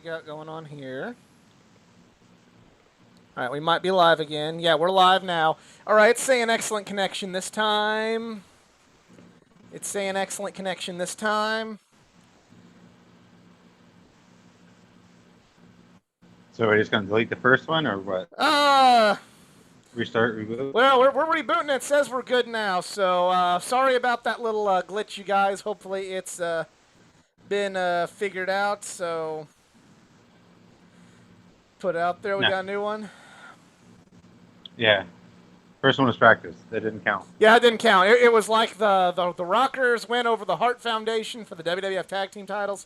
we got going on here? All right, we might be live again. Yeah, we're live now. All right, it's saying excellent connection this time. It's saying excellent connection this time. So we're just gonna delete the first one, or what? Uh, Restart, reboot? well, we're rebooting. It says we're good now. So sorry about that little glitch, you guys. Hopefully it's been figured out. So put it out there. We No. got a new one. Yeah. First one was practice. That didn't count. Yeah, it didn't count. It was like the Rockers went over the Hart Foundation for the WWF Tag Team titles.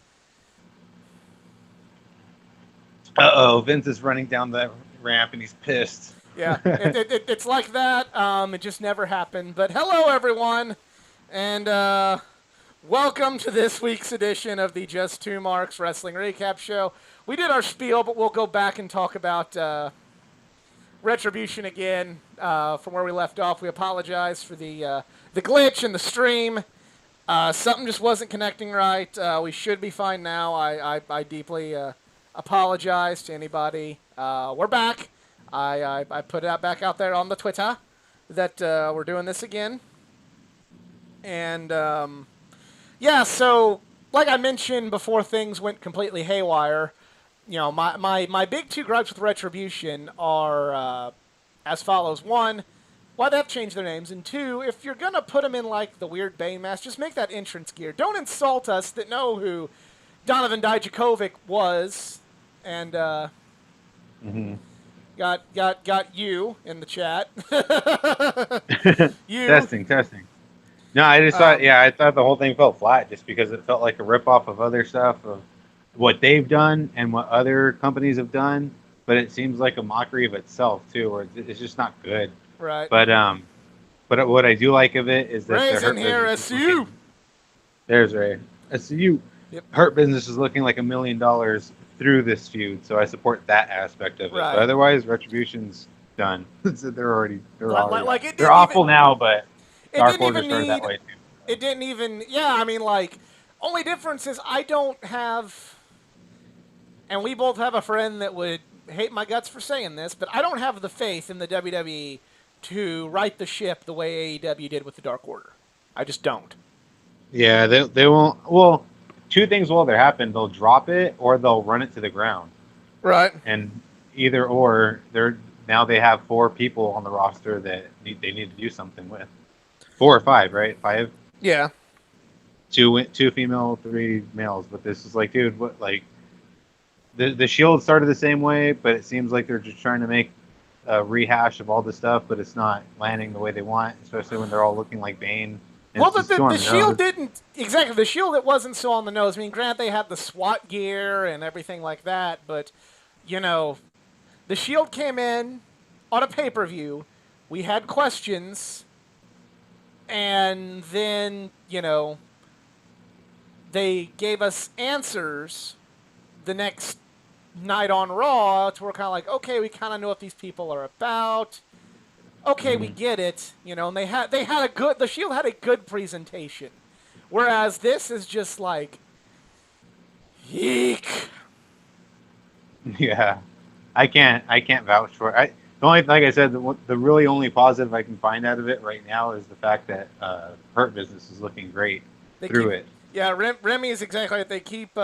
Uh-oh, Vince is running down the ramp and he's pissed. Yeah, it's like that. It just never happened. But hello, everyone, and welcome to this week's edition of the Just Two Marks Wrestling Recap Show. We did our spiel, but we'll go back and talk about Retribution again from where we left off. We apologize for the glitch in the stream. Something just wasn't connecting right. We should be fine now. I deeply apologize to anybody. We're back. I put it back out there on the Twitter that we're doing this again. And, yeah, so like I mentioned before things went completely haywire, you know, my big two gripes with Retribution are as follows. One, why they have to change their names? And two, if you're going to put them in, like, the weird Bane mask, just make that entrance gear. Don't insult us that know who Donovan Dijakovic was. And, Got you in the chat. You. Testing. No, I just thought, I thought the whole thing felt flat just because it felt like a ripoff of other stuff of what they've done and what other companies have done. But it seems like a mockery of itself too, where it's just not good. Right. But what I do like of it is that Ray's in here. SCU. There's Ray. SCU. Yep. Hurt Business is looking like $1 million through this feud, so I support that aspect of it. Right. But otherwise, Retribution's done. they're They're awful now, but Dark Order Order started that way too. It didn't even. Yeah, I mean, like, only difference is I don't have, and we both have a friend that would hate my guts for saying this, but I don't have the faith in the WWE to right the ship the way AEW did with the Dark Order. I just don't. Yeah, they won't. Well, two things will either happen: they'll drop it or they'll run it to the ground. Right. And either or, now they have 4 people on the roster that they need to do something with. 4 or 5, right? 5. Yeah. 2 female, 3 males. But this is like, dude, what? Like, the Shield started the same way, but it seems like they're just trying to make a rehash of all the stuff, but it's not landing the way they want, especially when they're all looking like Bane. Well, the Shield didn't exactly. The Shield, it wasn't so on the nose. I mean, granted, they had the SWAT gear and everything like that, but you know, the Shield came in on a pay-per-view. We had questions, and then they gave us answers the next night on Raw. To we're kind of like, okay, we kind of know what these people are about. Okay, we get it, and they had the Shield had a good presentation, whereas this is just like, yeek. Yeah, I can't vouch for it. Like I said, the really only positive I can find out of it right now is the fact that Hurt Business is looking great through it. Yeah, Remy is exactly right. They keep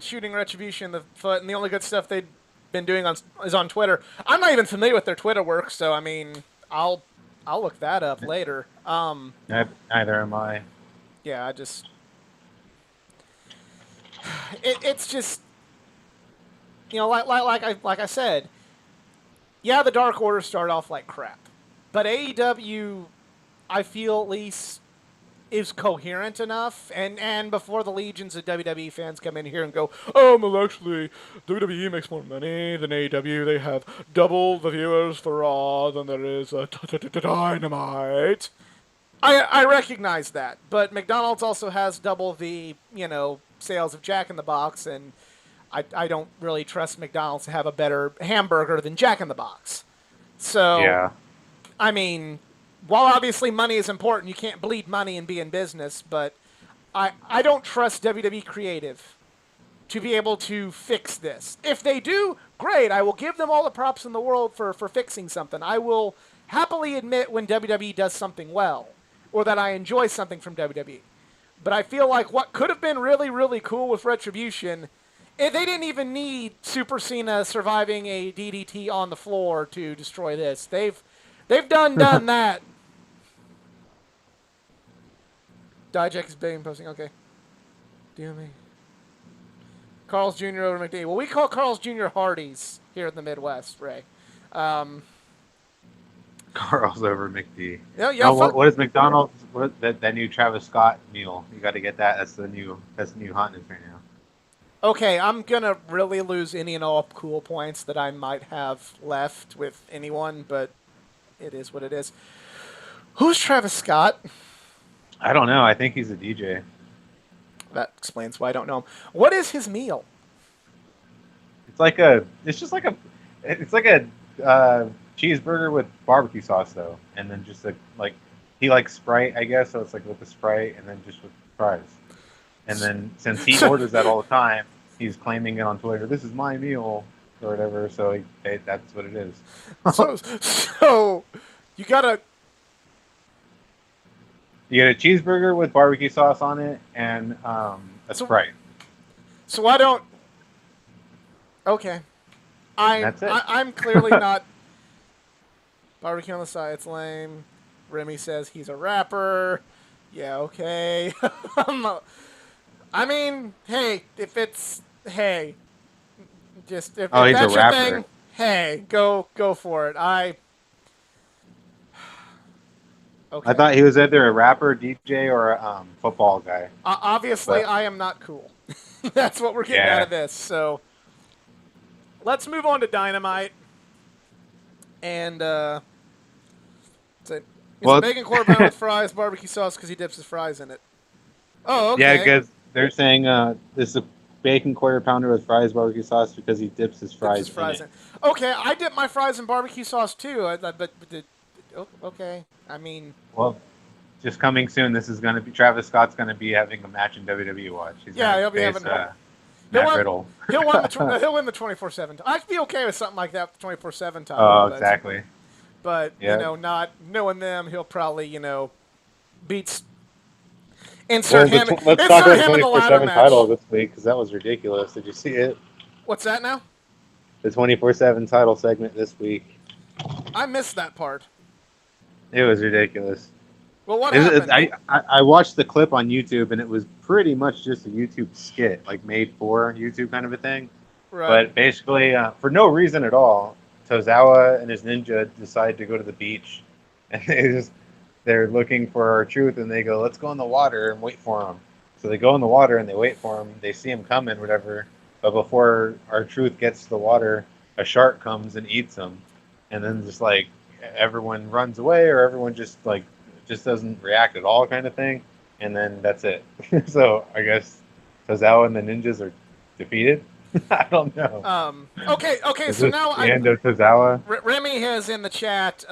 shooting Retribution in the foot, and the only good stuff they've been doing is on Twitter. I'm not even familiar with their Twitter work, so I mean, I'll look that up later. Neither am I. Yeah, I just it's just like I said, yeah, the Dark Order started off like crap, but AEW, I feel at least, is coherent enough, and before the legions of WWE fans come in here and go, oh, well, actually, WWE makes more money than AEW. They have double the viewers for Raw than there is Dynamite. I recognize that, but McDonald's also has double the, sales of Jack in the Box, and I don't really trust McDonald's to have a better hamburger than Jack in the Box. So, yeah. I mean, while obviously money is important, you can't bleed money and be in business, but I don't trust WWE Creative to be able to fix this. If they do, great. I will give them all the props in the world for fixing something. I will happily admit when WWE does something well, or that I enjoy something from WWE. But I feel like what could have been really, really cool with Retribution, they didn't even need Super Cena surviving a DDT on the floor to destroy this. They've done that. Dijak is begging posting. Okay. Deal me. Carl's Jr. over McD. Well, we call Carl's Jr. Hardee's here in the Midwest, Ray. Carl's over McD. Yeah. No, what is McDonald's? What that new Travis Scott meal? You got to get that. That's the new hotness right now. Okay, I'm gonna really lose any and all cool points that I might have left with anyone, but it is what it is. Who's Travis Scott? I don't know. I think he's a DJ. That explains why I don't know him. What is his meal? It's just like a cheeseburger with barbecue sauce though, and then just he likes Sprite, I guess. So it's like with the Sprite and then just with fries. And then since he orders that all the time, he's claiming it on Twitter. This is my meal or whatever. So that's what it is. so you gotta. You get a cheeseburger with barbecue sauce on it and a Sprite. So I don't. Okay, That's it. I'm clearly not. Barbecue on the side, it's lame. Remy says he's a rapper. Yeah, okay. I mean, hey, if he's that's a your rapper. thing, hey, go for it. Okay. I thought he was either a rapper, DJ, or a football guy. Obviously, But- I am not cool. That's what we're getting out of this. So let's move on to Dynamite. And it's a bacon quarter pound with fries, barbecue sauce, because he dips his fries in it. Oh, okay. Yeah, because they're saying this is a bacon quarter pounder with fries, barbecue sauce, because he dips his fries, in it. Okay, I dip my fries in barbecue sauce too. Okay. I mean, Well, just coming soon. This is going to be Travis Scott's going to be having a match in WWE Watch. He'll be having Matt win- Riddle. he'll win the 24/7. I'd be okay with something like that, the 24/7 title. Oh, exactly. But Yeah. not knowing them, he'll probably beats. Insert him. Let's talk insert about him in the ladder 24/7 match. title this week because that was ridiculous. Did you see it? What's that now? The 24/7 title segment this week. I missed that part. It was ridiculous. Well, what happened? I watched the clip on YouTube, and it was pretty much just a YouTube skit, like made for YouTube kind of a thing. Right. But basically, for no reason at all, Tozawa and his ninja decide to go to the beach, and they're looking for R-Truth, and they go, "Let's go in the water and wait for him." So they go in the water and they wait for him. They see him coming, whatever. But before R-Truth gets to the water, a shark comes and eats him, and then just like everyone runs away, or everyone just doesn't react at all, kind of thing. And then that's it. So I guess Tozawa and the ninjas are defeated. I don't know. Okay. Is So this now the end of Tozawa? Remy has in the chat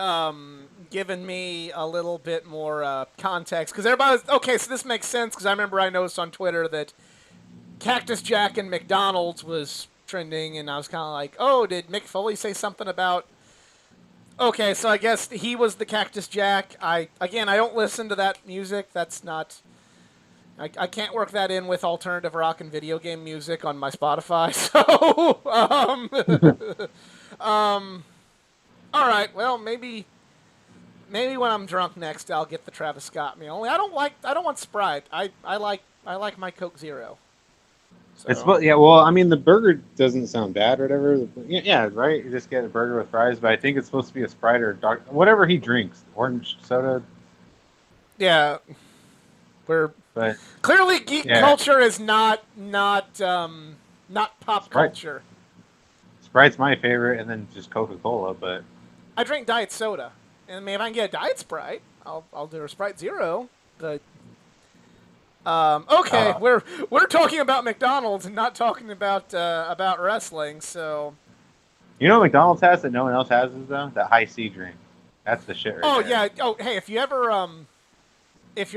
given me a little bit more context because everybody's okay. So this makes sense because I remember I noticed on Twitter that Cactus Jack and McDonald's was trending, and I was kind of like, oh, did Mick Foley say something about? Okay, so I guess he was the Cactus Jack. I don't listen to that music. That's not. I can't work that in with alternative rock and video game music on my Spotify. So, all right. Well, maybe when I'm drunk next, I'll get the Travis Scott meal. Only I don't want Sprite. I like my Coke Zero. So. Well, I mean, the burger doesn't sound bad or whatever. Yeah, right. You just get a burger with fries, but I think it's supposed to be a Sprite or whatever he drinks, orange soda. Yeah, But clearly geek culture is not pop Sprite. culture. Sprite's my favorite, and then just Coca-Cola. But I drink diet soda, and I mean, if I can get a diet Sprite, I'll do a Sprite Zero. But okay, we're talking about McDonald's and not talking about wrestling. So you know what McDonald's has that no one else has is though? That high C drink. That's the shit right there. Yeah. Oh, hey, if you're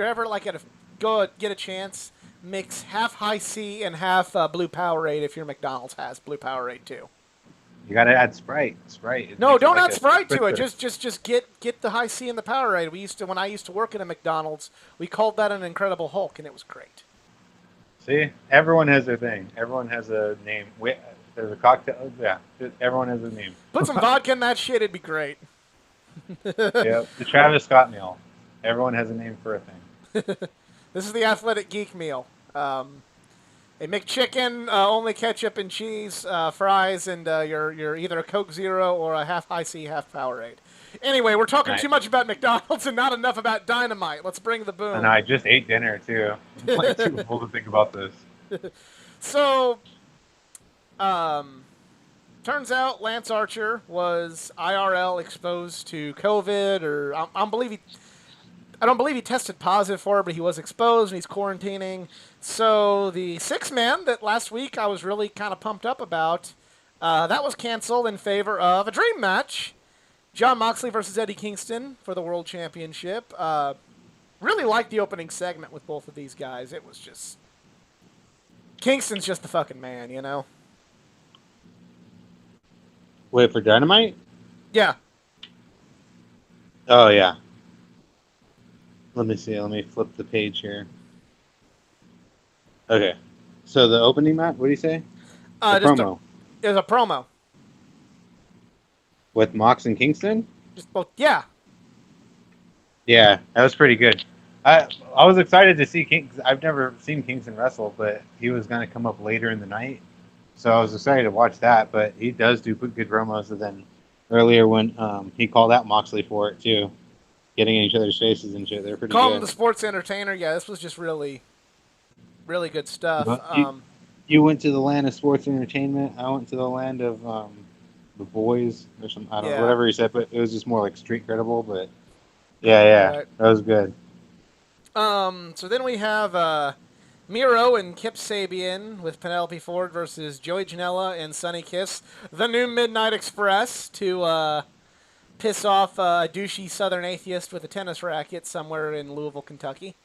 ever like go get a chance, mix half High C and half Blue Powerade if your McDonald's has Blue Powerade too. You gotta add Sprite. Sprite. It No, makes it don't like add a Sprite to it. spritzer. Just get the High C and the Powerade. When I used to work at a McDonald's, we called that an Incredible Hulk, and it was great. See, everyone has their thing. Everyone has a name. There's a cocktail. Yeah, everyone has a name. Put some vodka in that shit; it'd be great. Yeah, the Travis Scott meal. Everyone has a name for a thing. This is the Athletic Geek meal. A McChicken, only ketchup and cheese, fries, and you're either a Coke Zero or a half High C, half Powerade. Anyway, we're talking Right. too much about McDonald's and not enough about Dynamite. Let's bring the boom. And I just ate dinner too. I'm like too full to think about this. So, turns out Lance Archer was IRL exposed to COVID, or I don't believe he tested positive for it, but he was exposed and he's quarantining. So the 6-man that last week I was really kind of pumped up about, that was canceled in favor of a dream match. Jon Moxley versus Eddie Kingston for the World Championship. Really liked the opening segment with both of these guys. It was just... Kingston's just the fucking man, you know? Wait for Dynamite? Yeah. Oh yeah. Let me see. Let me flip the page here. Okay. So the opening match. What do you say? The Just promo it was a promo. with Mox and Kingston. Just both, yeah. Yeah. That was pretty good. I was excited to see King. I've never seen Kingston wrestle, but he was going to come up later in the night, so I was excited to watch that. But he does do good promos. And then Earlier when he called out Moxley for it too, getting in each other's faces and shit. They're pretty Call him good. the sports entertainer. Yeah, this was just really, really good stuff. Well, You went to the land of sports entertainment. I went to the land of the boys or some. I don't Yeah. know, whatever he said, but it was just more like street credible. But yeah, Right. that was good. So then we have Miro and Kip Sabian with Penelope Ford versus Joey Janela and Sonny Kiss, the new Midnight Express, to piss off a douchey Southern atheist with a tennis racket somewhere in Louisville, Kentucky.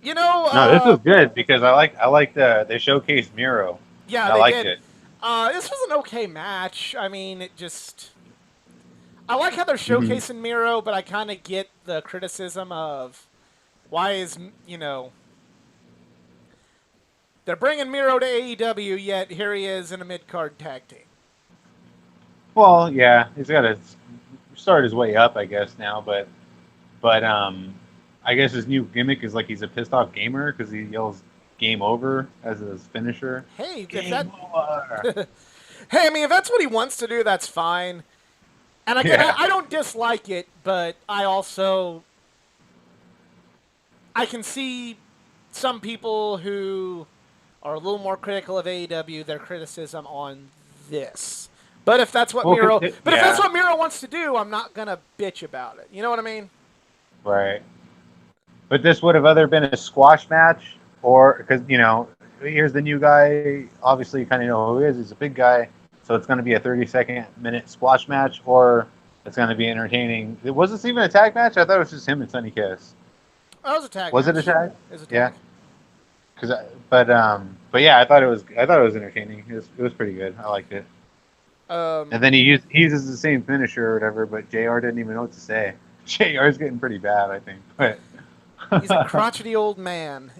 You know, no, this was good because I like they showcased Miro. yeah, I they liked did. it. This was an okay match. I mean, it just... I like how they're Mm-hmm. showcasing Miro, but I kind of get the criticism of why is, they're bringing Miro to AEW, yet here he is in a mid-card tag team. Well, yeah, he's got to start his way up, I guess now. But I guess his new gimmick is like he's a pissed off gamer because he yells "Game Over" as his finisher. Hey, if Game that... over. Hey, I mean, if that's what he wants to do, that's fine. And again, Yeah. I don't dislike it, but I can see some people who are a little more critical of AEW, their criticism on this. But if that's what Well, Miro, if but if that's yeah. what Miro wants to do, I'm not gonna bitch about it. You know what I mean? Right. But this would have either been a squash match or because here's the new guy. Obviously, you kind of know who he is. He's a big guy, so it's going to be a 30-second squash match, or it's going to be entertaining. Was this even a tag match? I thought it was just him and Sonny Kiss. That was a tag. Was it match. a tag? It was a Yeah. tag. But yeah, I thought it was entertaining. It was pretty good. I liked it. And then he uses the same finisher or whatever, but JR didn't even know what to say. JR's getting pretty bad, I think. But He's a crotchety old man.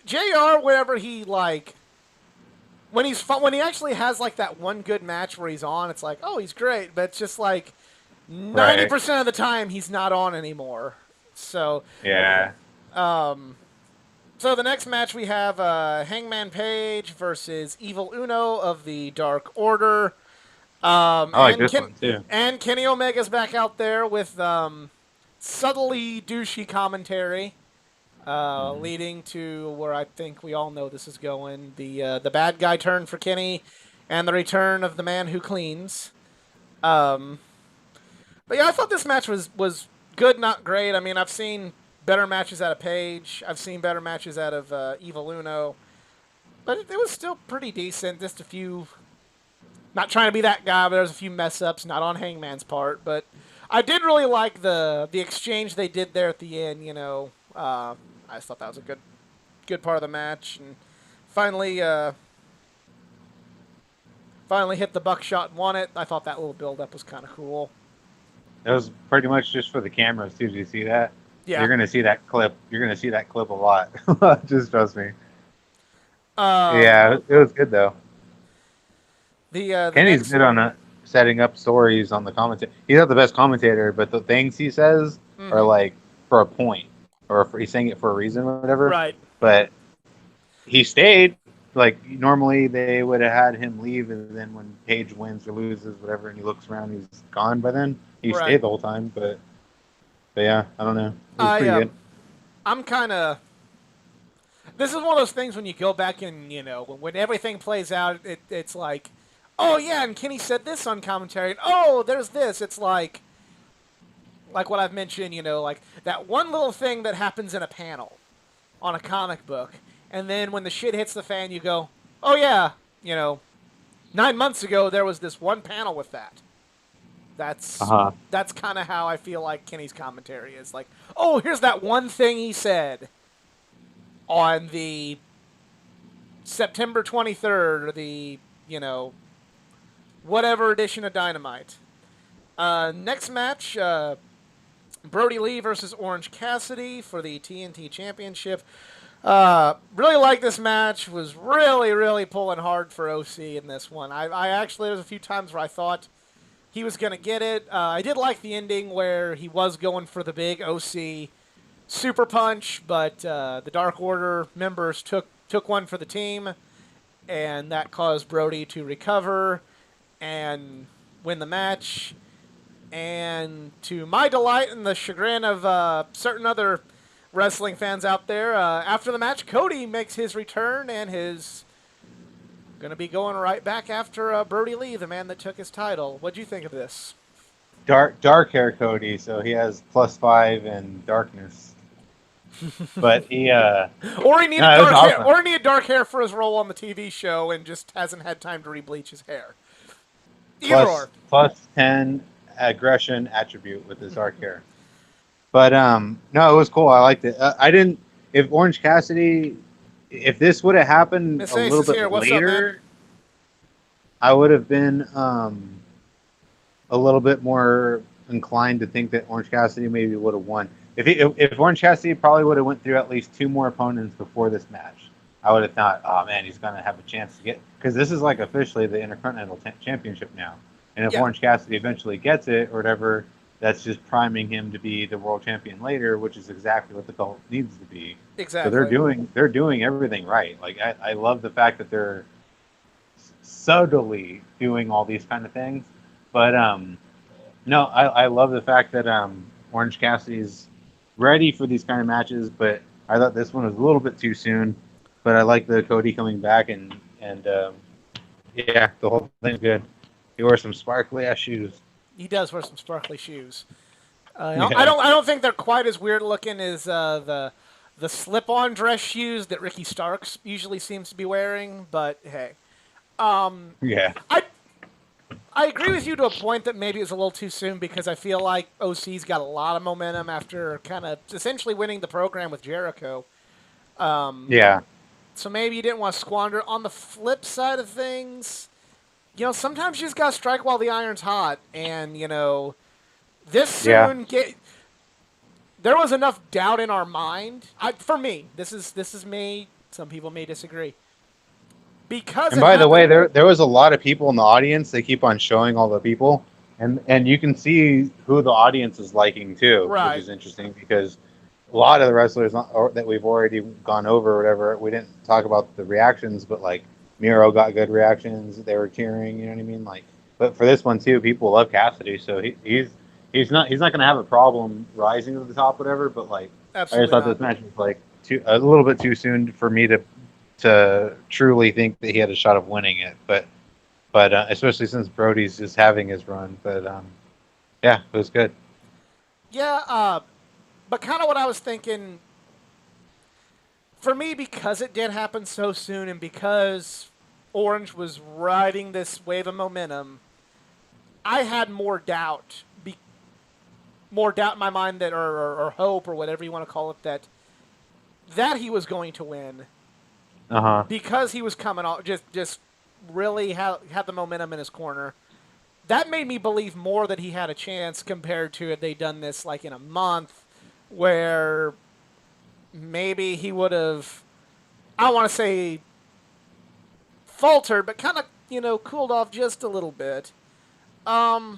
JR, wherever he when he actually has like that one good match where he's on, it's like, oh, he's great. But it's just like 90% of the time he's not on anymore. So yeah, so the next match we have Hangman Page versus Evil Uno of the Dark Order. I like this one too. And Kenny Omega's back out there with subtly douchey commentary, leading to where I think we all know this is going. The bad guy turn for Kenny, and the return of the man who cleans. But yeah, I thought this match was good, not great. I mean, I've seen better matches out of Page. I've seen better matches out of Evil Uno. But it was still pretty decent. Just a few... Not trying to be that guy, but there's a few mess-ups, not on Hangman's part. But I did really like the exchange they did there at the end, I I just thought that was a good part of the match, and finally finally hit the buckshot and won it. I thought that little build up was kind of cool. It was pretty much just for the cameras too. Did you see that? Yeah. You're gonna see that clip. You're gonna see that clip a lot. Just trust me. Yeah, it was good though. The Kenny's next good on setting up stories on the commentary. He's not the best commentator, but the things he says are like for a point, or he's saying it for a reason, or whatever. right. But he stayed. Like normally they would have had him leave, and then when Paige wins or loses, whatever, and he looks around, he's gone by then. He Right. stayed the whole time, but yeah, I don't know. It was pretty good. I'm kind of. This is one of those things when you go back and when everything plays out, it's like, oh yeah, and Kenny said this on commentary, and oh, there's this. It's like what I've mentioned, like that one little thing that happens in a panel on a comic book, and then when the shit hits the fan, you go, oh yeah, 9 months ago there was this one panel with that. That's kind of how I feel like Kenny's commentary is. Like, oh, here's that one thing he said on the September 23rd, or the, whatever edition of Dynamite. Next match, Brody Lee versus Orange Cassidy for the TNT Championship. Really like this match. Was really, really pulling hard for OC in this one. I actually, there was a few times where I thought he was going to get it. I did like the ending where he was going for the big OC super punch, but the Dark Order members took one for the team, and that caused Brody to recover and win the match. And to my delight and the chagrin of certain other wrestling fans out there, after the match, Cody makes his return and is going to be going right back after Brody Lee, the man that took his title. What'd you think of this? Dark hair Cody, so he has +5 in darkness. But he or he needed dark hair, awesome. Or he needed dark hair for his role on the TV show and just hasn't had time to rebleach his hair. Either or. +10 aggression attribute with his dark hair. But no, it was cool. I liked it. I didn't. If Orange Cassidy, if this would have happened Miss a Ace little bit later, I would have been a little bit more inclined to think that Orange Cassidy maybe would have won. If Orange Cassidy probably would have went through at least 2 more opponents before this match, I would have thought, oh man, he's gonna have a chance to get, because this is like officially the Intercontinental Championship now. And if Orange Cassidy eventually gets it or whatever, that's just priming him to be the world champion later, which is exactly what the belt needs to be. Exactly. So they're doing everything right. Like I love the fact that they're subtly doing all these kind of things. But no, I love the fact that Orange Cassidy's ready for these kind of matches, but I thought this one was a little bit too soon. But I like the Cody coming back and yeah, the whole thing's good. He wore some sparkly ass shoes. He does wear some sparkly shoes. I don't think they're quite as weird looking as the slip-on dress shoes that Ricky Starks usually seems to be wearing. But hey, yeah, I agree with you to a point that maybe it was a little too soon, because I feel like OC's got a lot of momentum after kind of essentially winning the program with Jericho. Yeah. So maybe you didn't want to squander. On the flip side of things, sometimes you just got to strike while the iron's hot. And, this soon there was enough doubt in our mind. For me, this is me. Some people may disagree. And by the way, there was a lot of people in the audience. They keep on showing all the people. And you can see who the audience is liking, too, right, which is interesting, because a lot of the wrestlers that we've already gone over or whatever, we didn't talk about the reactions, but like Miro got good reactions. They were cheering, you know what I mean? Like, but for this one too, people love Cassidy, so he's not going to have a problem rising to the top, whatever. But like, absolutely I just thought this match was like a little bit too soon for me to truly think that he had a shot of winning it. But especially since Brody's just having his run. But yeah, it was good. Yeah, but kind of what I was thinking, for me, because it did happen so soon and because Orange was riding this wave of momentum, I had more doubt in my mind that, or hope, or whatever you want to call it, that that he was going to win because he was coming off just really had the momentum in his corner. That made me believe more that he had a chance compared to had they done this like in a month, where maybe he would have, I don't want to say faltered, but kind of, cooled off just a little bit. But,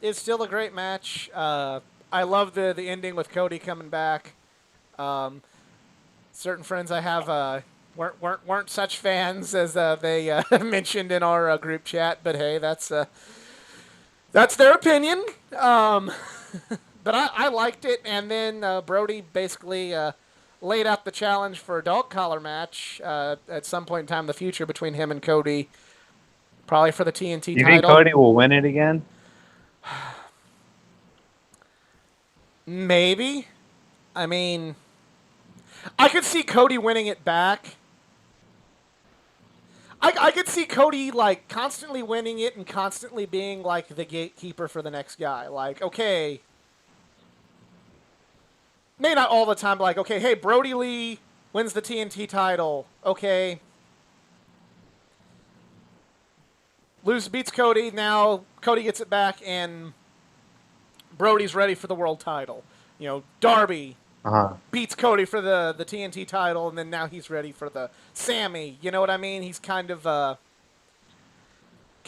it's still a great match. I love the ending with Cody coming back. Certain friends I have weren't such fans as they mentioned in our group chat, but hey, that's their opinion. But I liked it, and then Brody basically laid out the challenge for a dog collar match at some point in time in the future between him and Cody, probably for the TNT You title. think Cody will win it again? Maybe. I mean, I could see Cody winning it back. I could see Cody, like, constantly winning it and constantly being, like, the gatekeeper for the next guy. Like, okay. Maybe not all the time, but, like, okay, hey, Brody Lee wins the TNT title. Okay. Beats Cody. Now Cody gets it back, and Brody's ready for the world title. Darby beats Cody for the TNT title, and then now he's ready for the Sammy. You know what I mean? He's kind of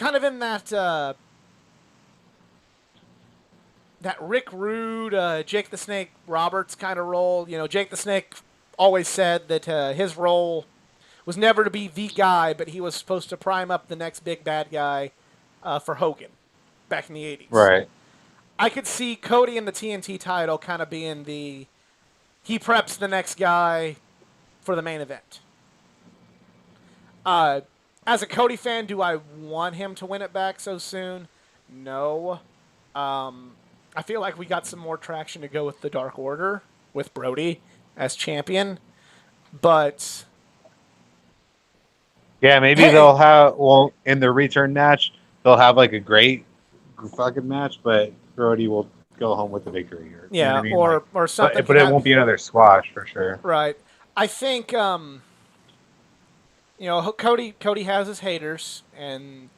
in that Rick Rude, Jake the Snake Roberts kind of role. Jake the Snake always said that his role was never to be the guy, but he was supposed to prime up the next big bad guy for Hogan back in the 80s. Right. I could see Cody in the TNT title kind of being he preps the next guy for the main event. As a Cody fan, do I want him to win it back so soon? No. I feel like we got some more traction to go with the Dark Order, with Brody as champion. But yeah, maybe they'll have, in the return match, they'll have like a great fucking match, but Brody will go home with the victory. Or, yeah, you know what I mean? or something. But it won't be another squash for sure. Right. I think, Cody has his haters, and,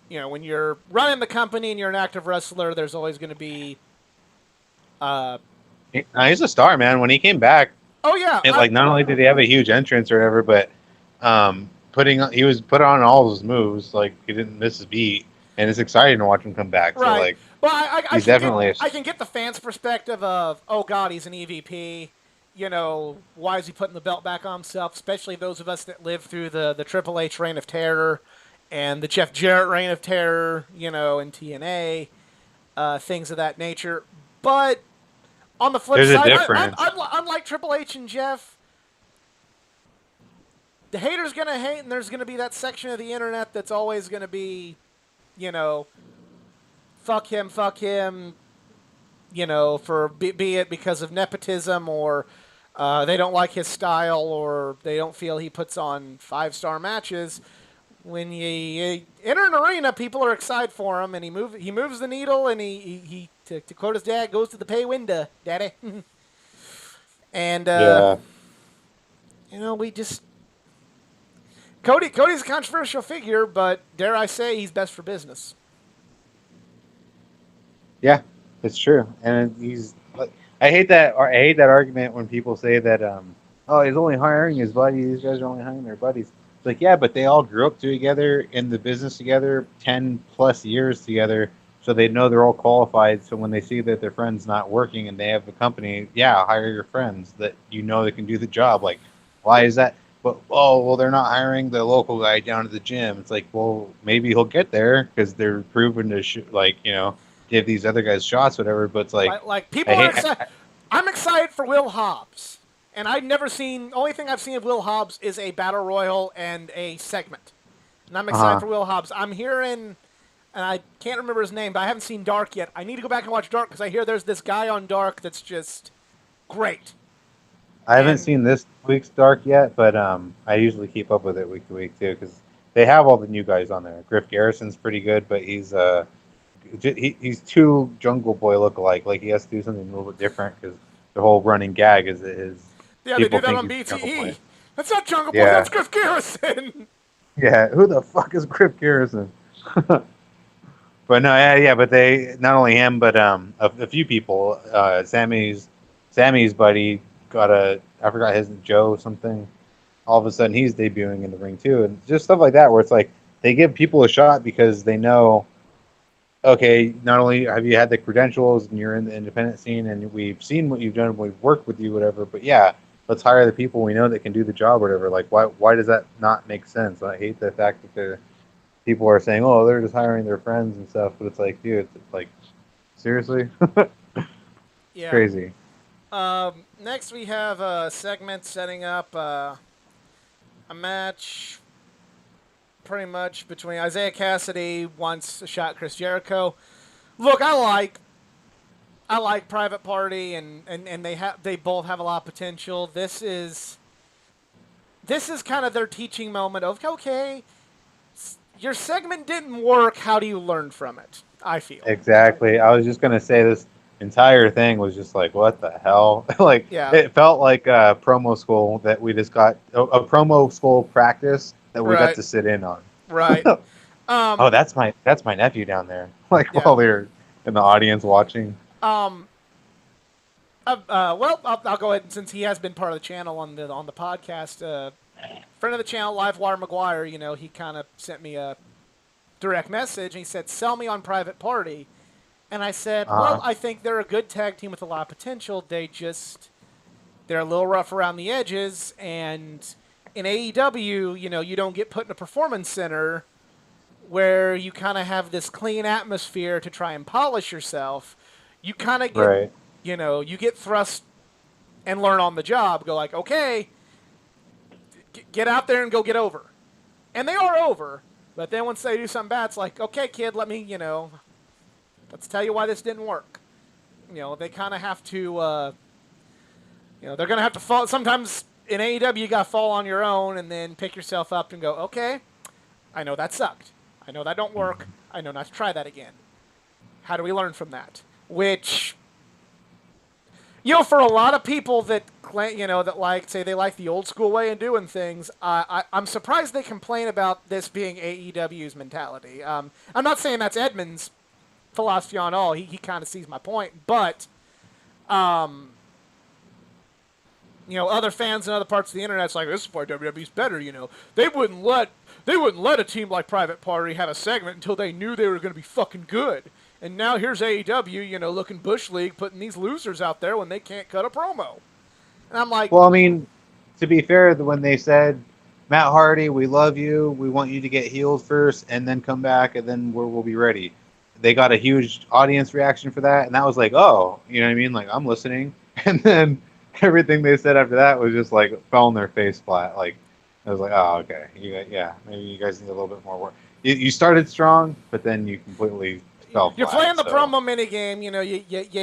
when you're running the company and you're an active wrestler, there's always going to be... He's a star, man. When he came back, oh, yeah. not only did he have a huge entrance or whatever, but he was put on all his moves. Like, he didn't miss his beat, and it's exciting to watch him come back. Right. So, like, well, he's definitely... I can get the fans' perspective of, oh, God, he's an EVP. Why is he putting the belt back on himself? Especially those of us that lived through the Triple H reign of terror and the Jeff Jarrett reign of terror, in TNA, things of that nature. But on the flip There's side, a difference. unlike Triple H and Jeff, the hater's going to hate, and there's going to be that section of the internet that's always going to be, fuck him, for be it because of nepotism or they don't like his style or they don't feel he puts on 5-star matches. When you enter an arena, people are excited for him, and he moves the needle, and he to quote his dad, goes to the pay window, daddy. And we just Cody's a controversial figure, but dare I say he's best for business. Yeah, it's true, and he's. I hate that argument when people say that. He's only hiring his buddies. These guys are only hiring their buddies. It's like, yeah, but they all grew up together in the business together, 10+ years together, so they know they're all qualified. So when they see that their friend's not working and they have a company, yeah, hire your friends that they can do the job. Like, why is that? But they're not hiring the local guy down to the gym. It's like, well, maybe he'll get there because they're proven to give these other guys shots, whatever. But it's like people are excited. I'm excited for Will Hobbs, and only thing I've seen of Will Hobbs is a battle royal and a segment, and I'm excited for Will Hobbs. I'm hearing, and I can't remember his name, but I haven't seen Dark yet. I need to go back and watch Dark because I hear there's this guy on Dark that's just great. I haven't seen this week's Dark yet, but I usually keep up with it week to week too because they have all the new guys on there. Griff Garrison's pretty good, but he's he's too Jungle Boy lookalike. Like he has to do something a little bit different because the whole running gag is that his Yeah, they people do that think on he's Jungle BTE. Boy. That's not Jungle Boy. Yeah. That's Griff Garrison. Yeah, who the fuck is Griff Garrison? But no, yeah, but they not only him, but a few people. Sammy's buddy got I forgot his Joe something. All of a sudden he's debuting in the ring too, and just stuff like that where it's like they give people a shot because they know, okay, not only have you had the credentials and you're in the independent scene and we've seen what you've done, we've worked with you, whatever, but yeah, let's hire the people we know that can do the job, whatever. Like, why does that not make sense? I hate the fact that people are saying, oh, they're just hiring their friends and stuff, but it's like, dude, it's like, seriously? Yeah. Crazy. Next, we have a segment setting up a match pretty much between Isaiah Cassidy wants a shot Chris Jericho. Look, I like Private Party, and they both have a lot of potential. This is kind of their teaching moment of, okay, your segment didn't work. How do you learn from it? I feel Exactly. I was just going to say this entire thing was just like, what the hell? Like, Yeah. it felt like a promo school that we just got, a promo school practice that we Right. got to sit in on. right. Oh, that's my nephew down there. Like, Yeah. while they're in the audience watching. Well, I'll go ahead, since he has been part of the channel on the podcast. Friend of the channel, Livewire McGuire, he kind of sent me a direct message, and he said, "Sell me on Private Party," and I said, "Well, I think they're a good tag team with a lot of potential. They're a little rough around the edges, and in AEW, you don't get put in a performance center where you kind of have this clean atmosphere to try and polish yourself. You kind of get." Right. You get thrust and learn on the job. Go like, okay, get out there and go get over. And they are over. But then once they do something bad, it's like, okay, kid, let's tell you why this didn't work. They kind of have to, they're going to have to fall. Sometimes in AEW, you got to fall on your own and then pick yourself up and go, okay, I know that sucked. I know that don't work. I know not to try that again. How do we learn from that? Which... for a lot of people that say they like the old school way of doing things, I'm surprised they complain about this being AEW's mentality. I'm not saying that's Edmund's philosophy on all. He kind of sees my point, but other fans in other parts of the internet's like, this is why WWE's better. They wouldn't let a team like Private Party have a segment until they knew they were going to be fucking good. And now here's AEW, looking Bush League, putting these losers out there when they can't cut a promo. And I'm like... Well, I mean, to be fair, when they said, Matt Hardy, we love you, we want you to get healed first, and then come back, and then we'll be ready. They got a huge audience reaction for that, and that was like, oh, you know what I mean? Like, I'm listening. And then everything they said after that was just like, fell on their face flat. Like, I was like, oh, okay. Maybe you guys need a little bit more work. You started strong, but then you completely... You're playing the promo minigame, you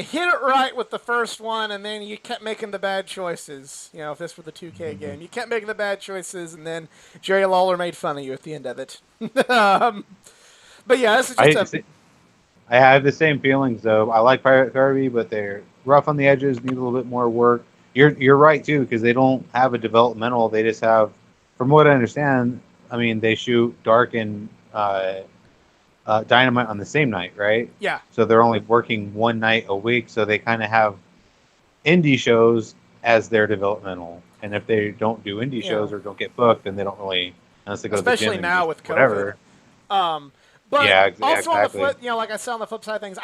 hit it right with the first one, and then you kept making the bad choices. If this were the 2K game, you kept making the bad choices, and then Jerry Lawler made fun of you at the end of it. But yeah, this is just I have the same feelings, though. I like Private Party, but they're rough on the edges, need a little bit more work. You're right, too, because they don't have a developmental. They just have, from what I understand, they shoot Dark and... Dynamite on the same night, right? Yeah. So they're only working one night a week, so they kind of have indie shows as their developmental. And if they don't do indie shows or don't get booked, then they don't really, unless they go especially to the gym now with COVID. whatever. But yeah, also on the exactly. flip, like I said on the flip side of things,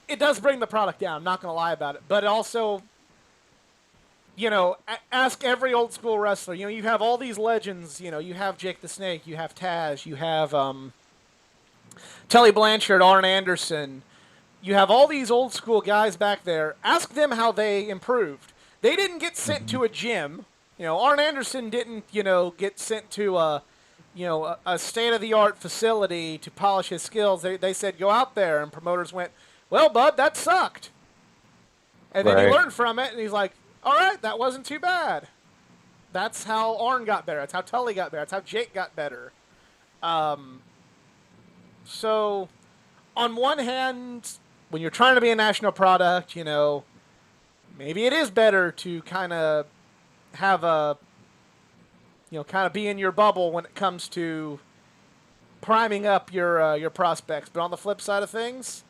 it does bring the product down. I'm not going to lie about it, but it also, ask every old school wrestler. You have all these legends. You have Jake the Snake, you have Taz, you have Tully Blanchard, Arn Anderson. You have all these old school guys back there. Ask them how they improved. They didn't get sent to a gym. Arn Anderson didn't, get sent to a state-of-the-art facility to polish his skills. They said, go out there, and promoters went, well, bud, that sucked. And then he learned from it, and he's like, all right, that wasn't too bad. That's how Arn got better. That's how Tully got better. That's how Jake got better. So on one hand, when you're trying to be a national product, maybe it is better to kind of have kind of be in your bubble when it comes to priming up your prospects. But on the flip side of things,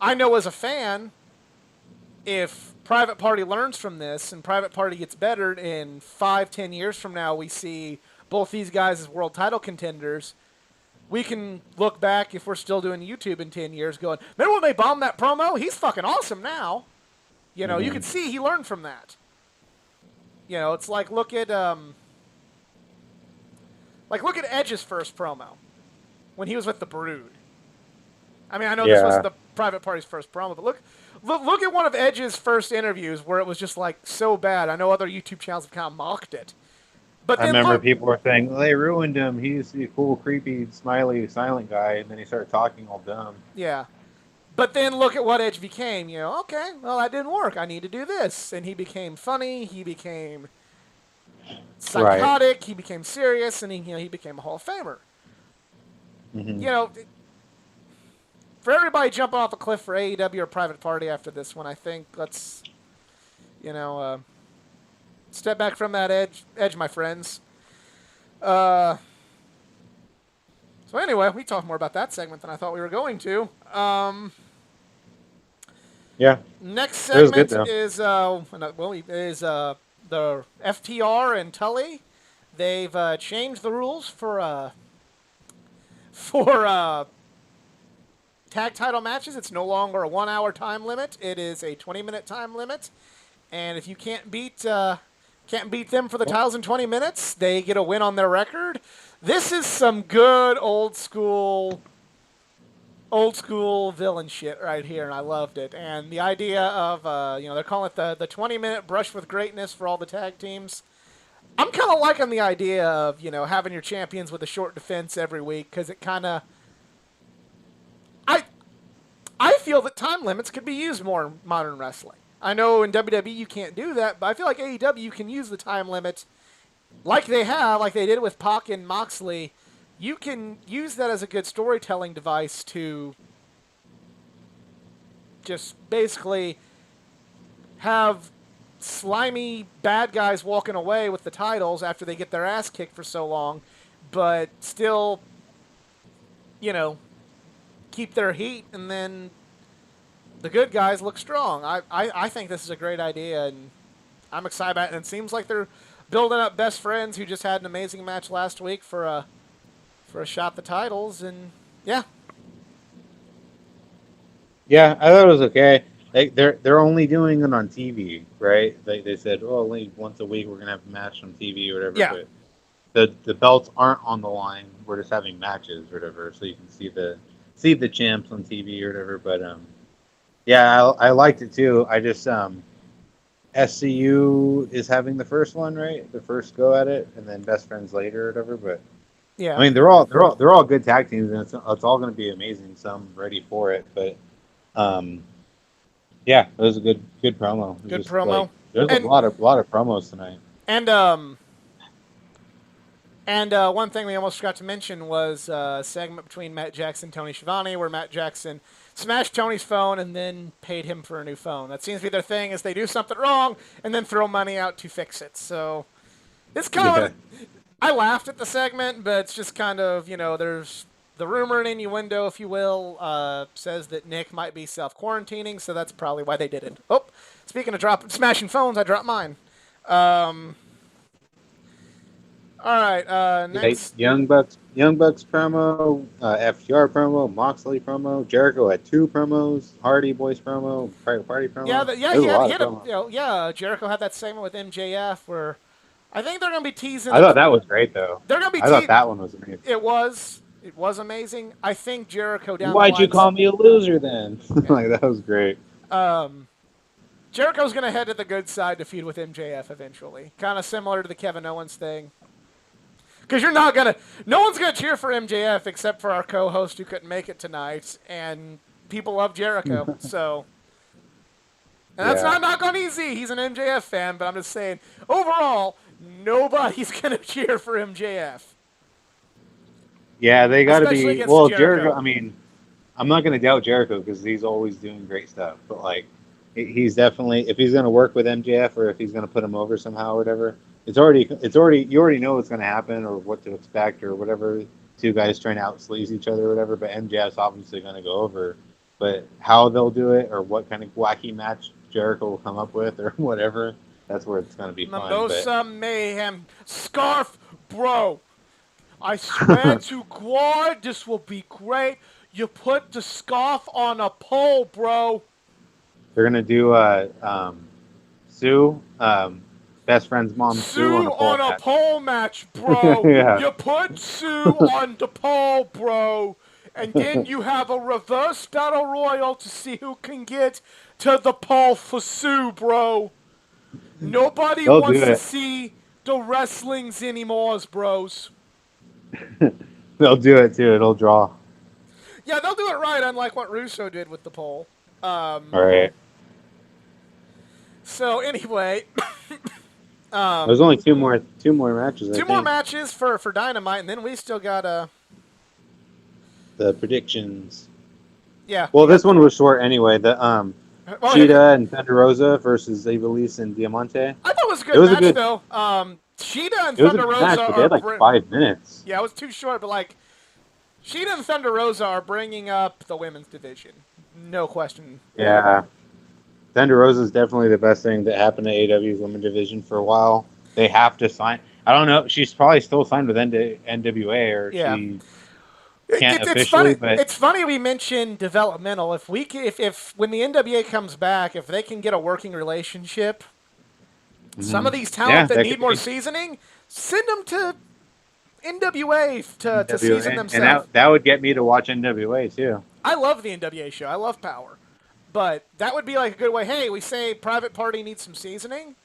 I know as a fan, if Private Party learns from this and Private Party gets better in 5-10 years from now, we see both these guys as world title contenders. We can look back, if we're still doing YouTube in 10 years, going, remember when they bombed that promo? He's fucking awesome now. You can see he learned from that. It's like look at Edge's first promo when he was with the Brood. I mean, I know this was the Private Party's first promo, but look at one of Edge's first interviews where it was just like so bad. I know other YouTube channels have kind of mocked it. But I remember people were saying, well, they ruined him. He used to be a cool, creepy, smiley, silent guy, and then he started talking all dumb. Yeah. But then look at what Edge became. Okay, well, that didn't work. I need to do this. And he became funny. He became psychotic. Right. He became serious. And he became a Hall of Famer. Mm-hmm. For everybody jumping off a cliff for AEW or Private Party after this one, I think let's, step back from that edge, my friends. So anyway, we talked more about that segment than I thought we were going to. Yeah. Next segment is the FTR and Tully. They've changed the rules for tag title matches. It's no longer a 1-hour time limit. It is a 20-minute time limit. And if you can't beat them for the titles in 20 minutes, they get a win on their record. This is some good old school villain shit right here, and I loved it. And the idea of they're calling it the 20-minute brush with greatness for all the tag teams. I'm kind of liking the idea of having your champions with a short defense every week, because it kind of I feel that time limits could be used more in modern wrestling. I know in WWE you can't do that, but I feel like AEW can use the time limit like they did with Pac and Moxley. You can use that as a good storytelling device to just basically have slimy bad guys walking away with the titles after they get their ass kicked for so long, but still, keep their heat, and then the good guys look strong. I think this is a great idea, and I'm excited about it. And it seems like they're building up Best Friends, who just had an amazing match last week for a shot at the titles, and yeah. Yeah, I thought it was okay. Like they're only doing it on TV, right? They said, only once a week we're gonna have a match on TV or whatever. Yeah. But the belts aren't on the line. We're just having matches or whatever, so you can see the champs on TV or whatever. But yeah, I liked it too. I just SCU is having the first one, right? The first go at it, and then Best Friends later or whatever. But yeah, I mean they're all good tag teams, and it's all going to be amazing. So I'm ready for it. But yeah, it was a good promo. Good promo. Like, there's a lot of promos tonight. And one thing we almost forgot to mention was a segment between Matt Jackson and Tony Schiavone, where Matt Jackson smashed Tony's phone and then paid him for a new phone. That seems to be their thing, is they do something wrong and then throw money out to fix it. So it's kind of, I laughed at the segment, but it's just kind of, there's the rumor and innuendo, if you will, says that Nick might be self-quarantining, so that's probably why they did it. Oh, speaking of smashing phones, I dropped mine. All right, next. Young Bucks promo, FTR promo, Moxley promo, Jericho had 2 promos, Hardy Boys promo, Private Party promo. Jericho had that segment with MJF where I think they're going to be teasing. I thought that was great, though. They're going to be. I thought that one was amazing. It was amazing. I think Jericho down. Why'd you call me a loser then? Like, that was great. Jericho's going to head to the good side to feud with MJF eventually, kind of similar to the Kevin Owens thing. Because no one's going to cheer for MJF except for our co-host who couldn't make it tonight, and people love Jericho, so. And that's not going easy. He's an MJF fan, but I'm just saying, overall, nobody's going to cheer for MJF. Yeah, they got to be. Well, Jericho, I mean, I'm not going to doubt Jericho because he's always doing great stuff. But like, he's definitely if he's going to work with MJF or if he's going to put him over somehow or whatever, you already know what's going to happen or what to expect or whatever. Two guys trying to out sleaze each other or whatever. But MJF's obviously going to go over. But how they'll do it or what kind of wacky match Jericho will come up with or whatever, that's where it's going to be fun. Mimosa Mayhem Scarf, bro. I swear to God, this will be great. You put the scarf on a pole, bro. They're gonna do Sue, best friend's mom Sue on a pole match, bro. Yeah. You put Sue on the pole, bro. And then you have a reverse battle royal to see who can get to the pole for Sue, bro. Nobody They'll wants do to it. see the wrestlings anymore, bros. They'll do it too. It'll draw. Yeah, they'll do it right, unlike what Russo did with the pole. All right. So anyway, There's only two more matches. two more matches for Dynamite, and then we still got The predictions. yeah. Well, this one was short anyway. The Well, Cheetah and Thunder Rosa versus Ivelisse and Diamante. I thought it was a good It was a match good- though. Cheetah and It was a Thunder good Rosa match, but they are had like 5 minutes. yeah, it was too short, but like Cheetah and Thunder Rosa are bringing up the women's division, no question. Yeah. Thunder Rosa is definitely the best thing that happened to AEW's women's division for a while. They have to sign. I don't know. She's probably still signed with NWA or Yeah. she can't It's officially, funny. but It's funny we mentioned developmental. If when the NWA comes back, if they can get a working relationship, some of these talent Yeah, that that need could more be- seasoning, send them to NWA to NWA. season And themselves. that would get me to watch NWA too. I love the NWA show. I love Power. But that would be like a good way. Hey, we say Private Party needs some seasoning.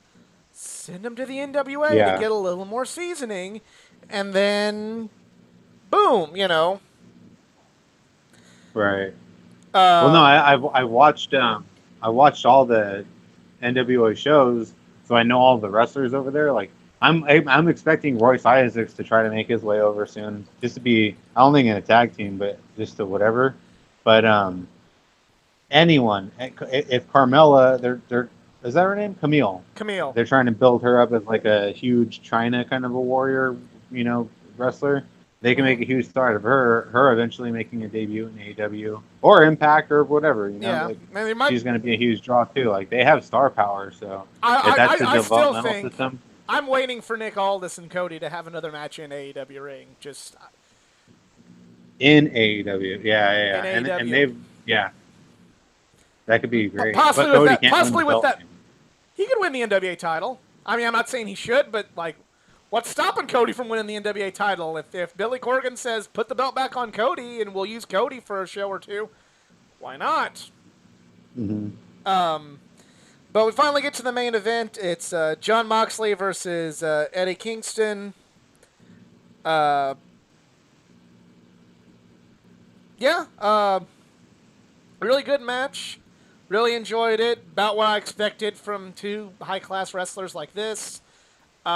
Send them to the NWA Yeah. to get a little more seasoning. And then, boom, you know. Right. Well, no, I watched all the NWA shows, so I know all the wrestlers over there. Like I'm expecting Royce Isaacs to try to make his way over soon, just to be I don't think in a tag team, but just to whatever. But anyone, if Carmella, they're is that her name? Camille. They're trying to build her up as like a huge China kind of a warrior, wrestler. They can make a huge start of her eventually making a debut in AEW or Impact or whatever. Yeah. Like, Man, they might, she's going to be a huge draw too. Like they have star power, so if I that's the still developmental think system. I'm waiting for Nick Aldis and Cody to have another match in AEW ring. Just In AEW, yeah, In and AEW. they've that could be great. Possibly But with Cody that- can't win possibly the with belt that- anymore. he could win the NWA title. I mean, I'm not saying he should, but like, what's stopping Cody from winning the NWA title? If Billy Corgan says put the belt back on Cody and we'll use Cody for a show or two, why not? Mhm. But we finally get to the main event. It's Jon Moxley versus Eddie Kingston. Really good match. Really enjoyed it. About what I expected from two high-class wrestlers like this. They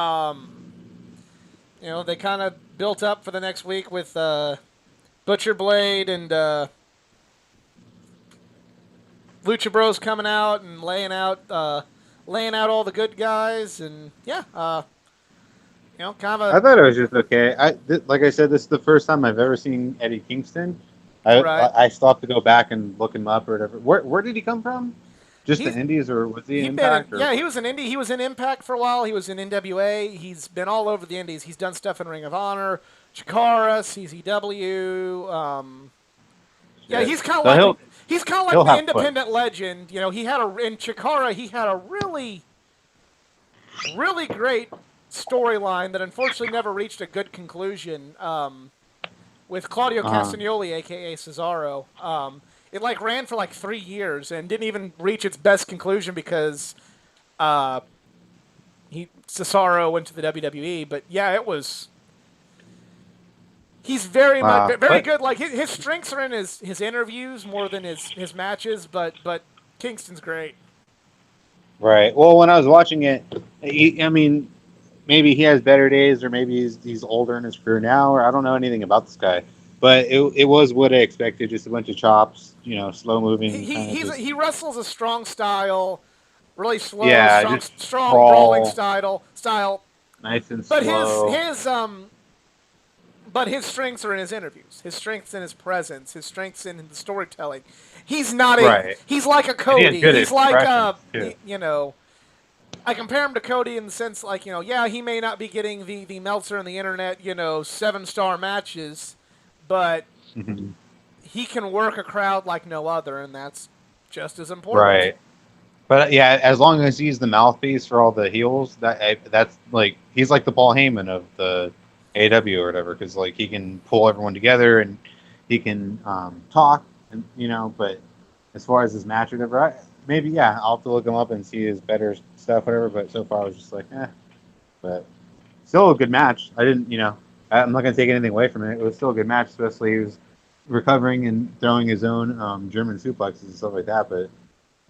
kind of built up for the next week with Butcher Blade and Lucha Bros coming out and laying out all the good guys, and kind of I thought it was just okay. Like I said, this is the first time I've ever seen Eddie Kingston. Right. I still have to go back and look him up or whatever. Where did he come from? Just He's- the Indies, or was he in He'd been Impact? he was in Indie. He was in Impact for a while. He was in NWA. He's been all over the Indies. He's done stuff in Ring of Honor, Chikara, CZW. He's kind So of he's kind of he'll like the have independent legend. He had in Chikara. He had a really, really great storyline that unfortunately never reached a good conclusion. With Claudio Castagnoli, aka Cesaro. It ran for 3 years and didn't even reach its best conclusion because Cesaro went to the WWE. But yeah, it was. He's very much very good. Like his strengths are in his interviews more than his matches. But Kingston's great. Right. Well, when I was watching it, maybe he has better days, or maybe he's older in his career now, or I don't know anything about this guy. but it was what I expected. Just a bunch of chops, slow moving, kind of just He wrestles a strong style, really slow, yeah, just strong brawling crawl, style. nice and But slow. his strengths are in his interviews. His strengths in his presence. His strengths in the storytelling. He's not a. Right, He's like a and he has Cody. good He's like expressions too. I compare him to Cody in the sense like yeah, he may not be getting the Meltzer and the internet 7-star matches, but Mhm. he can work a crowd like no other, and that's just as important. Right. But yeah, as long as he's the mouthpiece for all the heels, that's like he's like the Paul Heyman of the AW or whatever, because like he can pull everyone together and he can talk, and But as far as his match or whatever, maybe yeah, I'll have to look him up and see his better stuff, whatever. But so far, I was just like, eh. But still a good match. I didn't, I'm not gonna take anything away from it. It was still a good match, especially he was recovering and throwing his own German suplexes and stuff like that. But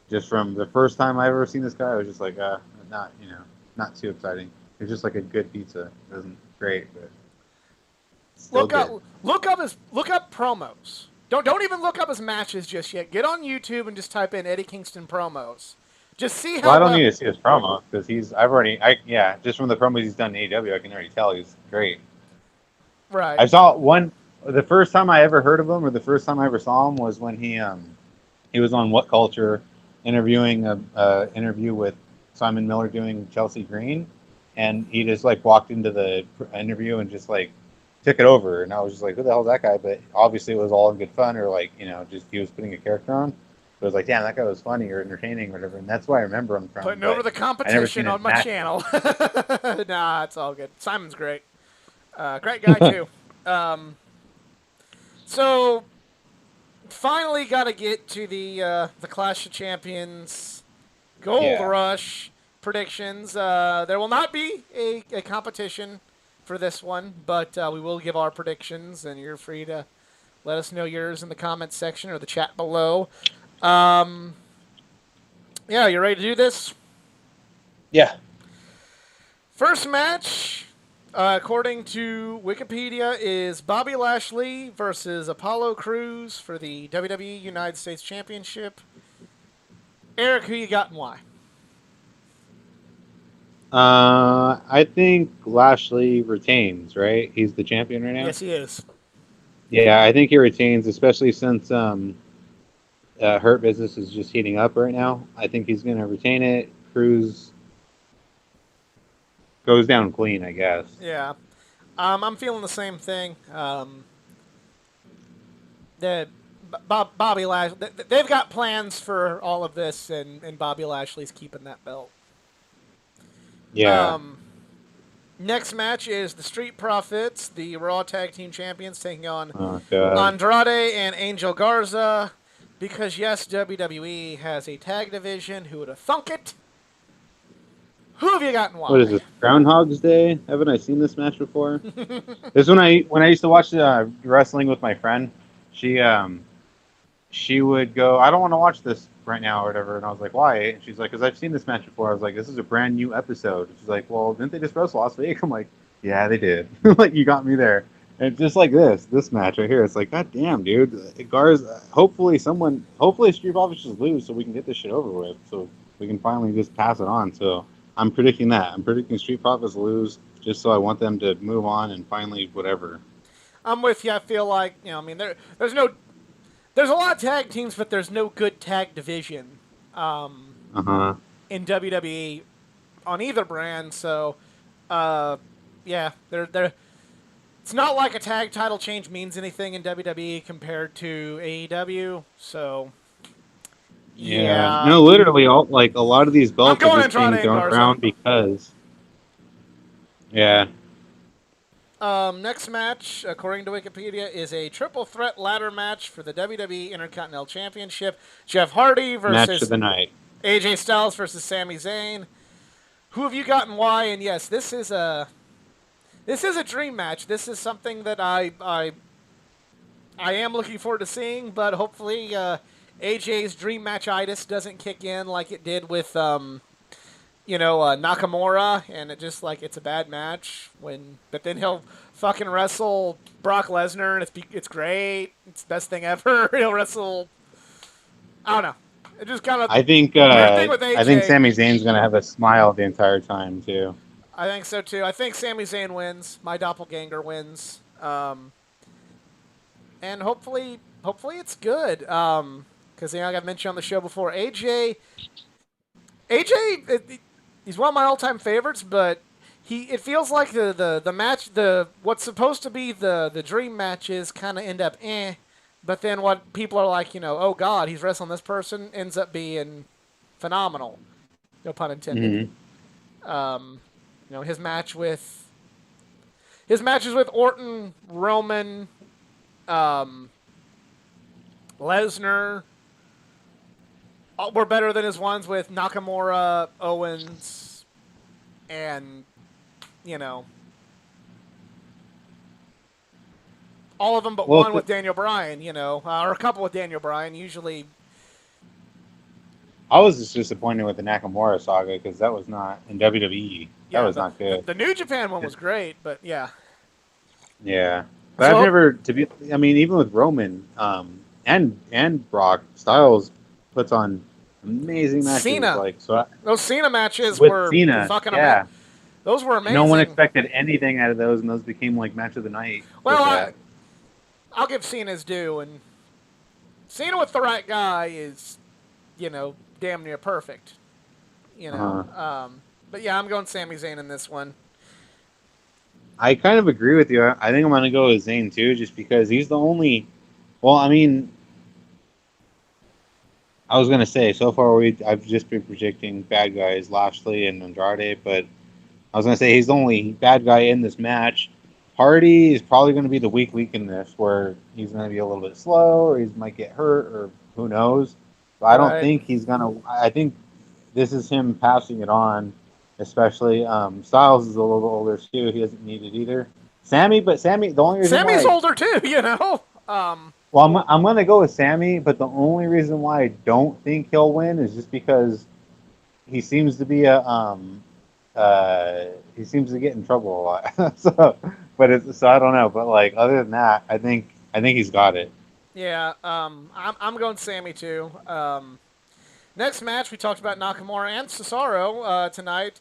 just from the first time I ever seen this guy, I was just like, not not too exciting. It's just like a good pizza. It wasn't great, but still good. Look up promos. Don't even look up his matches just yet. Get on YouTube and just type in Eddie Kingston promos. Just see Well, how I don't well. need to see his promo because just from the promos he's done in AEW, I can already tell he's great. Right. I saw one, the first time I ever heard of him, or the first time I ever saw him, was when he was on What Culture, interviewing a interview with Simon Miller doing Chelsea Green, and he just like walked into the interview and just like took it over, and I was just like, who the hell is that guy? But obviously it was all in good fun, or like just he was putting a character on. But it was like, damn, that guy was funny or entertaining or whatever, and that's why I remember him from. Putting But over the I never seen competition his on my match. channel. Nah, it's all good. Simon's great. Great guy too. Um, so finally got to get to the Clash of Champions Gold Yeah. Rush predictions. There will not be a competition for this one, but we will give our predictions, and you're free to let us know yours in the comments section or the chat below. Yeah, you ready to do this? Yeah. First match, according to Wikipedia, is Bobby Lashley versus Apollo Crews for the WWE United States Championship. Eric, who you got and why? I think Lashley retains, right? He's the champion right now. Yes, he is. Yeah, I think he retains, especially since Hurt Business is just heating up right now. I think he's going to retain it. Cruz goes down clean, I guess. Yeah. I'm feeling the same thing. Bobby Lashley, they've got plans for all of this, and Bobby Lashley's keeping that belt. Yeah. Next match is the Street Profits, the Raw Tag Team Champions, taking on Oh, God. Andrade and Angel Garza. Because, yes, WWE has a tag division. Who would have thunk it? Who have you got and why? What is this? Groundhog's Day? Haven't I seen this match before? This when I used to watch wrestling with my friend. She would go, I don't want to watch this right now or whatever. And I was like, why? And she's like, because I've seen this match before. I was like, this is a brand new episode. She's like, well, didn't they just wrestle last week? I'm like, yeah, they did. Like, you got me there. And just like this match right here, it's like, god damn, dude. Garza, hopefully Street Profits just lose so we can get this shit over with. So we can finally just pass it on. So I'm predicting that. I'm predicting Street Profits lose just so I want them to move on and finally whatever. I'm with you. I feel like, there's a lot of tag teams, but there's no good tag division in WWE on either brand. So, yeah, it's not like a tag title change means anything in WWE compared to AEW. So, yeah. No, literally, a lot of these belts I'm going are just being Andrade and thrown Garza. around because. Yeah. Next match, according to Wikipedia, is a triple threat ladder match for the WWE Intercontinental Championship. Jeff Hardy Match versus of the night. AJ Styles versus Sami Zayn. Who have you got and why? And yes, this is a dream match. This is something that I am looking forward to seeing, but hopefully AJ's dream matchitis doesn't kick in like it did with Nakamura, and it's a bad match but then he'll fucking wrestle Brock Lesnar, and it's great. It's the best thing ever. He'll wrestle. I don't know. It just kind of I think weird thing with I think AJ. Sami Zayn's gonna have a smile the entire time too. I think so too. I think Sami Zayn wins. My doppelganger wins. And hopefully it's good. Because like I've mentioned on the show before, AJ, he's one of my all-time favorites, but it feels like the match, what's supposed to be the dream matches kind of end up but then what people are like, oh God, he's wrestling this person, ends up being phenomenal. No pun intended. His matches with Orton, Roman, Lesnar were better than his ones with Nakamura, Owens, and all of them but one with Daniel Bryan. Or a couple with Daniel Bryan. Usually, I was just disappointed with the Nakamura saga because that was not in WWE. That was not good. The New Japan one was great, but yeah. Yeah, but I've never I mean, even with Roman, and Brock, Styles puts on amazing matches. Cena. Those Cena matches with were Cena, fucking amazing. Those were amazing. No one expected anything out of those, and those became like match of the night. Well, I'll give Cena his due, and Cena with the right guy is, damn near perfect. But yeah, I'm going Sami Zayn in this one. I kind of agree with you. I think I'm going to go with Zayn too, just because he's the only. Well, I mean, I was going to say so far I've just been predicting bad guys, Lashley and Andrade, but I was going to say he's the only bad guy in this match. Hardy is probably going to be the weak link in this, where he's going to be a little bit slow, or he might get hurt, or who knows. But I don't think he's going to. I think this is him passing it on. Especially Styles is a little older too. He doesn't need it either. Sammy, the only reason Sammy's older too, Well, I'm gonna go with Sammy, but the only reason why I don't think he'll win is just because he seems to be he seems to get in trouble a lot. so I don't know. But like other than that, I think he's got it. Yeah, I'm going Sammy too. Next match, we talked about Nakamura and Cesaro tonight.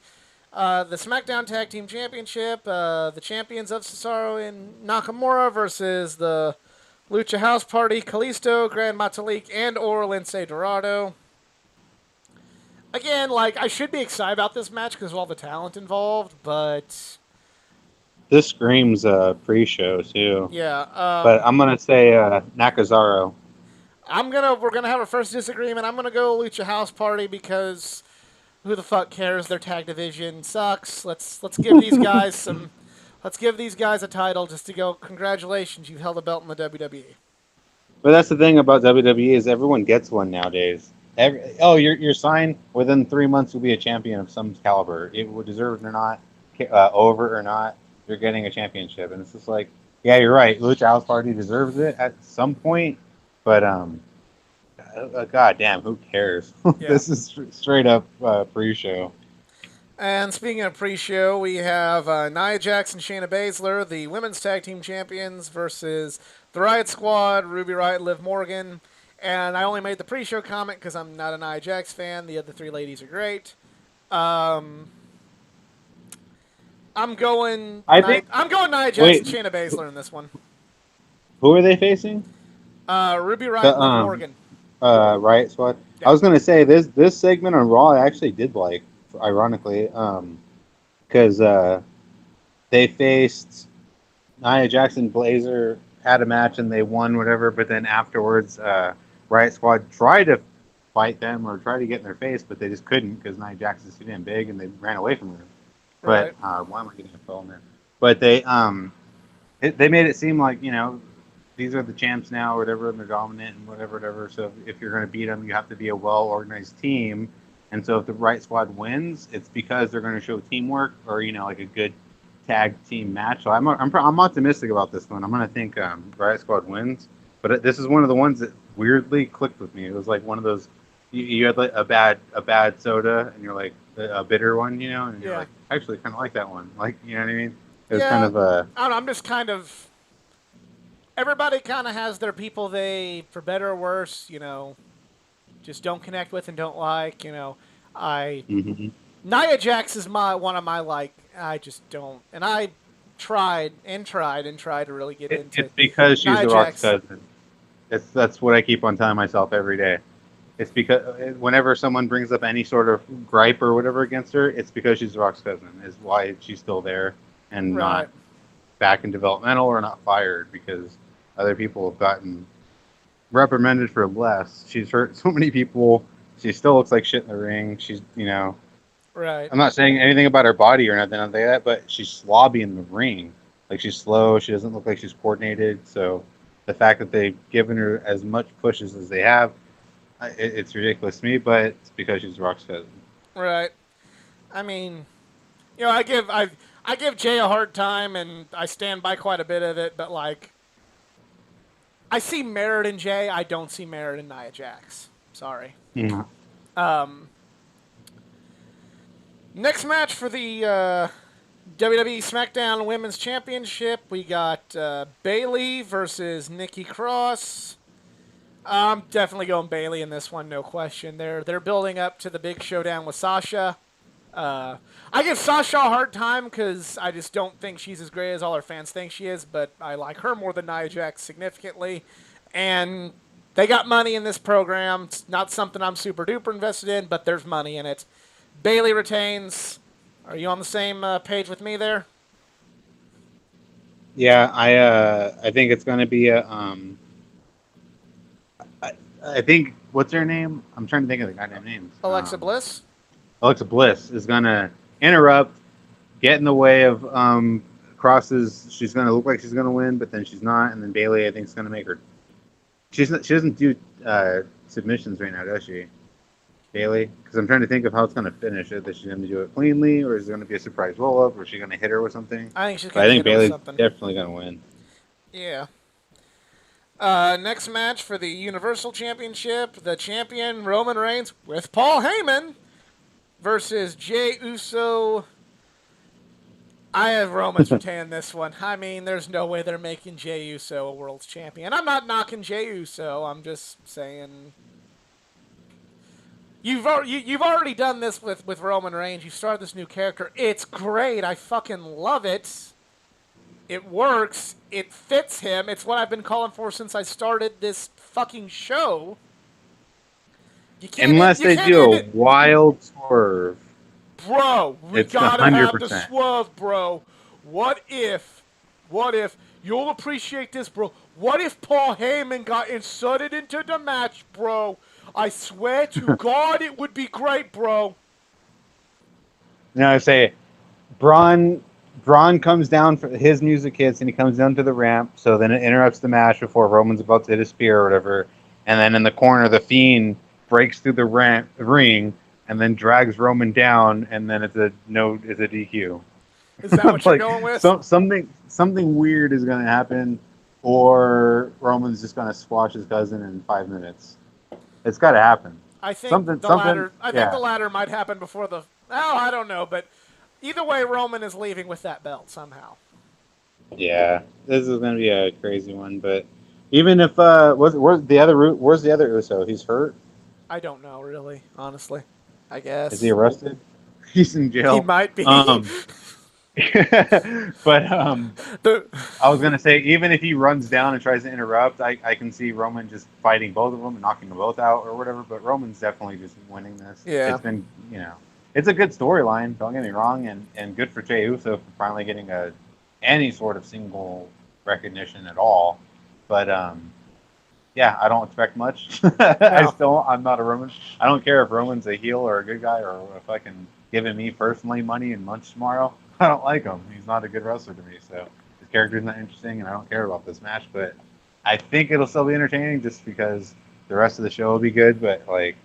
The SmackDown Tag Team Championship, the champions of Cesaro and Nakamura versus the Lucha House Party, Kalisto, Grand Metalik, and Lince Dorado. Again, I should be excited about this match because of all the talent involved, but this screams pre-show too. Yeah, but I'm gonna say Nakazaro. We're gonna have our first disagreement. I'm gonna go Lucha House Party because who the fuck cares? Their tag division sucks. Let's give these guys let's give these guys a title just to go. Congratulations, you've held a belt in the WWE. But that's the thing about WWE is everyone gets one nowadays. You're signed within 3 months. You'll be a champion of some caliber. It would deserve it or not, over or not, you're getting a championship, and it's just like, yeah, you're right. Lucha House Party deserves it at some point. But goddamn, who cares? Yeah. This is straight up pre-show. And speaking of pre-show, we have Nia Jax and Shayna Baszler, the women's tag team champions, versus the Riot Squad, Ruby Riott, Liv Morgan. And I only made the pre-show comment because I'm not a Nia Jax fan. The other three ladies are great. I'm going Nia Jax and Shayna Baszler in this one. Who are they facing? Ruby Riott and Liv Morgan. Riot Squad. Yeah. I was gonna say this segment on Raw I actually did like, ironically, because they faced Nia Jax and Baszler, had a match and they won whatever, but then afterwards Riot Squad tried to fight them or try to get in their face, but they just couldn't because Nia Jax is too damn big and they ran away from her. Right. But why am I getting a phone there? But they made it seem like these are the champs now, or whatever, and they're dominant and whatever. So if you're going to beat them, you have to be a well-organized team. And so if the Riot Squad wins, it's because they're going to show teamwork or like a good tag team match. So I'm optimistic about this one. I'm going to think Riot Squad wins. But this is one of the ones that weirdly clicked with me. It was like one of those you had like a bad soda, and you're like, a bitter one, you know, and you're Yeah. like, I actually kind of like that one. Like, you know what I mean? It was kind Yeah. of a I don't know. I'm just kind of. Everybody kind of has their people they, for better or worse, just don't connect with and don't like. I Mhm. Nia Jax is my one of my like. I just don't, and I tried to really get into It's because she's Nia The Rock's Jax. cousin. That's what I keep on telling myself every day. It's because whenever someone brings up any sort of gripe or whatever against her, it's because she's The Rock's cousin. Is why she's still there and Right. not back in developmental or not fired because other people have gotten reprimanded for less. She's hurt so many people. She still looks like shit in the ring. She's, you know, Right. I'm not saying anything about her body or nothing like that, but she's slobby in the ring. Like she's slow. She doesn't look like she's coordinated. So the fact that they've given her as much pushes as they have, it's ridiculous to me. But it's because she's Rock's cousin. Right. I mean, I give Jay a hard time, and I stand by quite a bit of it. But like, I see merit in Jay. I don't see merit in Nia Jax. Sorry. Mm. Um, Next match for the WWE SmackDown Women's Championship, we got Bayley versus Nikki Cross. I'm definitely going Bayley in this one, no question. They're building up to the big showdown with Sasha. I give Sasha a hard time because I just don't think she's as great as all her fans think she is, but I like her more than Nia Jax significantly. And they got money in this program. It's not something I'm super duper invested in, but there's money in it. Bayley retains. Are you on the same page with me there? Yeah, I think it's gonna be a I think what's her name? I'm trying to think of the goddamn names. Alexa Bliss? Alexa Bliss is gonna interrupt, get in the way of Cross's. She's gonna look like she's gonna win, but then she's not. And then Bayley, I think, is gonna make her. She doesn't do submissions right now, does she? Bayley, because I'm trying to think of how it's gonna finish. Is she's gonna do it cleanly, or is it gonna be a surprise roll up, or is she gonna hit her with something? I think she's But going I to think hit her with Bayley's something. definitely gonna win. Yeah. Next match for the Universal Championship, the champion Roman Reigns with Paul Heyman versus Jey Uso. I have Roman's retaining this one. I mean, there's no way they're making Jey Uso a world champion. I'm not knocking Jey Uso. I'm just saying you've already done this with Roman Reigns. You started this new character. It's great. I fucking love it. It works. It fits him. It's what I've been calling for since I started this fucking show. Unless they do a wild swerve, Bro, we it's gotta have the 100%. swerve, bro. What if, you'll appreciate this, bro. What if Paul Heyman got inserted into the match, bro? I swear to God, it would be great, bro. You know, I say Braun comes down for his music hits and he comes down to the ramp, so then it interrupts the match before Roman's about to hit a spear or whatever. And then in the corner, the Fiend breaks through the ring and then drags Roman down, and then it's a DQ. Is that what you're Like, going with? something weird is going to happen, or Roman's just going to squash his cousin in 5 minutes. It's got to happen. I think something- the something- latter. I think yeah. the latter might happen before the. Oh, I don't know, but either way, Roman is leaving with that belt somehow. Yeah, this is going to be a crazy one, but even if where's the other Uso? He's hurt. I don't know, really, honestly. I guess. Is he arrested? He's in jail. He might be. But The- I was gonna say, even if he runs down and tries to interrupt, I can see Roman just fighting both of them and knocking them both out or whatever. But Roman's definitely just winning this. Yeah. It's been, it's a good storyline. Don't get me wrong, and good for Jey Uso for finally getting any sort of single recognition at all. But yeah, I don't expect much. I'm not a Roman. I don't care if Roman's a heel or a good guy or if I can giving me personally money and lunch tomorrow. I don't like him. He's not a good wrestler to me. So his character's not interesting, and I don't care about this match. But I think it'll still be entertaining just because the rest of the show will be good. But like,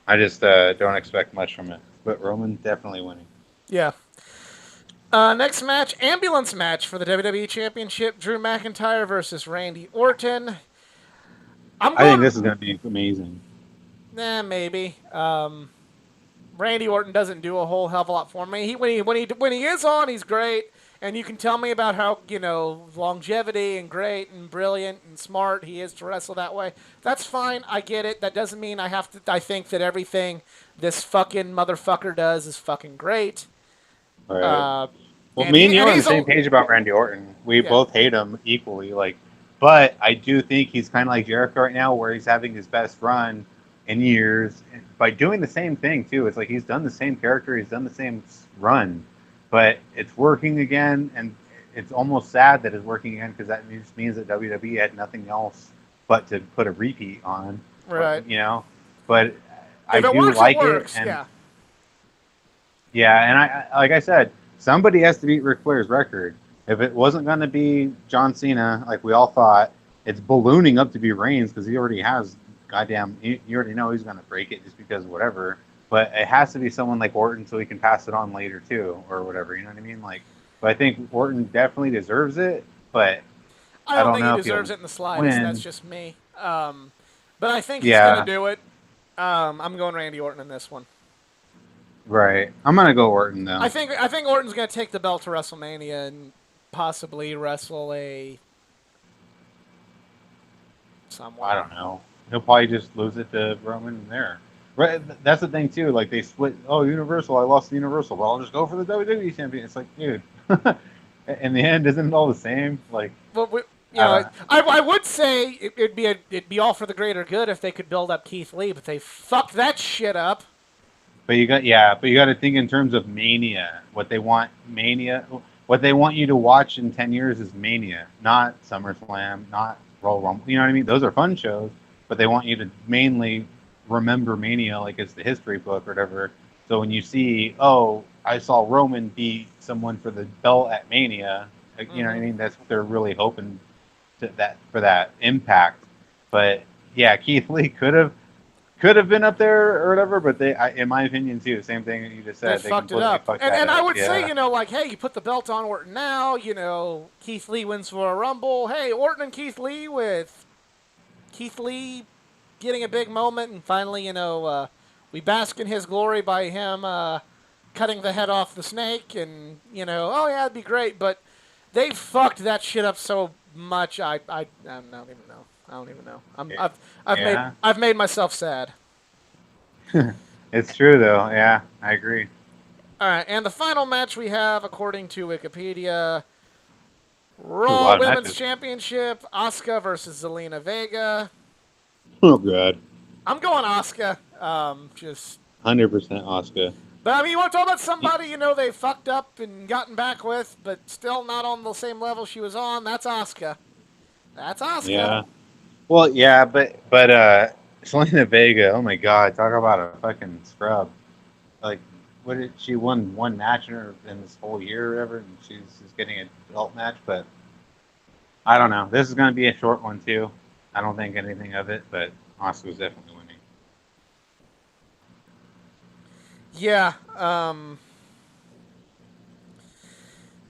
I just don't expect much from it. But Roman definitely winning. Yeah. Next match, ambulance match for the WWE Championship: Drew McIntyre versus Randy Orton. I think this is going to be amazing. Maybe. Randy Orton doesn't do a whole hell of a lot for me. When he is on, he's great, and you can tell me about how longevity and great and brilliant and smart he is to wrestle that way. That's fine. I get it. That doesn't mean I have to. I think that everything this fucking motherfucker does is fucking great. Right. Well, me and you are on the same page about Randy Orton. We both hate him equally. But I do think he's kind of like Jericho right now, where he's having his best run in years by doing the same thing too. It's like he's done the same character, he's done the same run, but it's working again, and it's almost sad that it's working again because that just means that WWE had nothing else but to put a repeat on, right? But I do works, like it works. and and I like I said, somebody has to beat Ric Flair's record. If it wasn't going to be John Cena, like we all thought, it's ballooning up to be Reigns because he already has goddamn. You already know he's going to break it just because whatever. But it has to be someone like Orton so he can pass it on later too, or whatever. You know what I mean? But I think Orton definitely deserves it. But I don't think he deserves it in the slightest. That's just me. But I think he's going to do it. I'm going Randy Orton in this one. Right. I'm going to go Orton though. I think Orton's going to take the belt to WrestleMania and possibly wrestle someone. I don't know. He'll probably just lose it to Roman there. Right. That's the thing too. Like they split. Oh, Universal. I lost the Universal, but I'll just go for the WWE champion. It's like, dude. In the end, isn't it all the same? Like. Well, I would say it'd be all for the greater good if they could build up Keith Lee, but they fucked that shit up. But you got to think in terms of Mania. What they want you to watch in 10 years is Mania, not SummerSlam, not Royal Rumble. You know what I mean? Those are fun shows, but they want you to mainly remember Mania like it's the history book or whatever. So when you see, oh, I saw Roman beat someone for the belt at Mania, you know what I mean? That's what they're really hoping for that impact. But yeah, Keith Lee could have been up there or whatever, but in my opinion too, same thing that you just said. They fucked it up. And I would say, hey, you put the belt on Orton now, Keith Lee wins for a Rumble. Hey, Orton and Keith Lee with Keith Lee getting a big moment, and finally, we bask in his glory by him cutting the head off the snake, and, oh yeah, it'd be great, but they fucked that shit up so much, I don't even know. I don't even know. I've made myself sad. It's true though. Yeah, I agree. All right, and the final match we have, according to Wikipedia, Raw Women's Championship: Asuka versus Zelina Vega. Oh god. I'm going Asuka. Just 100% Asuka. But I mean, you want to talk about somebody they fucked up and gotten back with, but still not on the same level she was on? That's Asuka. That's Asuka. Yeah. Well, yeah, but Zelina Vega, oh my god, talk about a fucking scrub. Like, what did she won one match in this whole year or whatever, and she's just getting a belt match, but I don't know. This is going to be a short one too. I don't think anything of it, but Asuka's definitely winning. Yeah,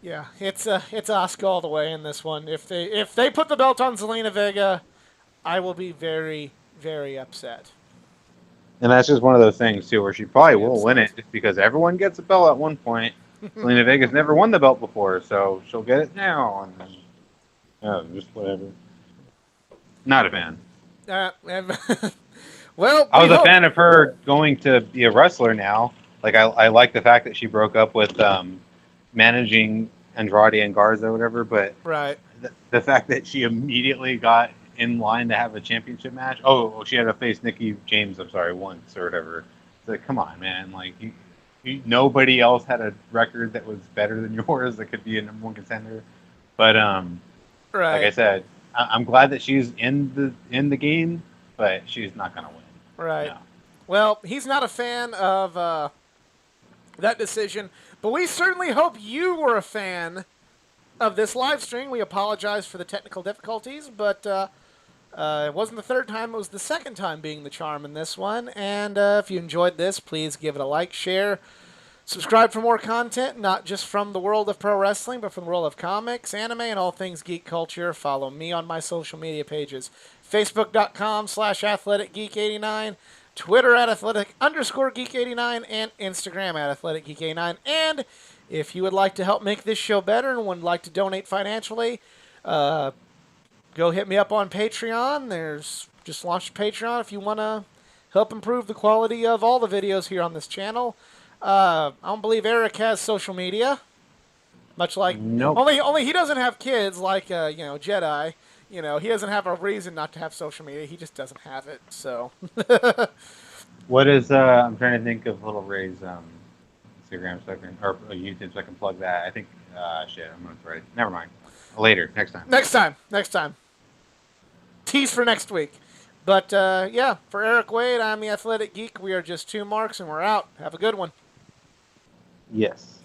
yeah, it's Asuka all the way in this one. If they put the belt on Zelina Vega, I will be very, very upset. And that's just one of those things too, where she probably will win it, just because everyone gets a belt at one point. Zelina Vega's never won the belt before, so she'll get it now, and just whatever. Not a fan. Well, I was a fan of her going to be a wrestler now. Like I like the fact that she broke up with managing Andrade and Garza or whatever, but right. The fact that she immediately got in line to have a championship match. Oh, she had to face Nikki James, once or whatever. It's like, come on, man. Like, nobody else had a record that was better than yours that could be a number one contender. But right. Like I said, I'm glad that she's in the game, but she's not gonna win. Right. No. Well, he's not a fan of that decision, but we certainly hope you were a fan of this live stream. We apologize for the technical difficulties, but it wasn't the third time, it was the second time being the charm in this one. And if you enjoyed this, please give it a like, share, subscribe for more content, not just from the world of pro wrestling, but from the world of comics, anime, and all things geek culture. Follow me on my social media pages, facebook.com/athleticgeek89, Twitter at athletic_geek89, and Instagram at athleticgeek89. And if you would like to help make this show better and would like to donate financially, go hit me up on Patreon. There's just launched Patreon if you want to help improve the quality of all the videos here on this channel. I don't believe Eric has social media, much like Nope. only he doesn't have kids like Jedi. He doesn't have a reason not to have social media. He just doesn't have it. So What is I'm trying to think of Little Ray's Instagram so I can, or YouTube so I can plug that. I think shit, I'm gonna throw it. Never mind. Later, next time. next time. Tease for next week. But yeah, for Eric Wade, I'm the Athletic Geek. We are just two marks, and we're out. Have a good one. Yes.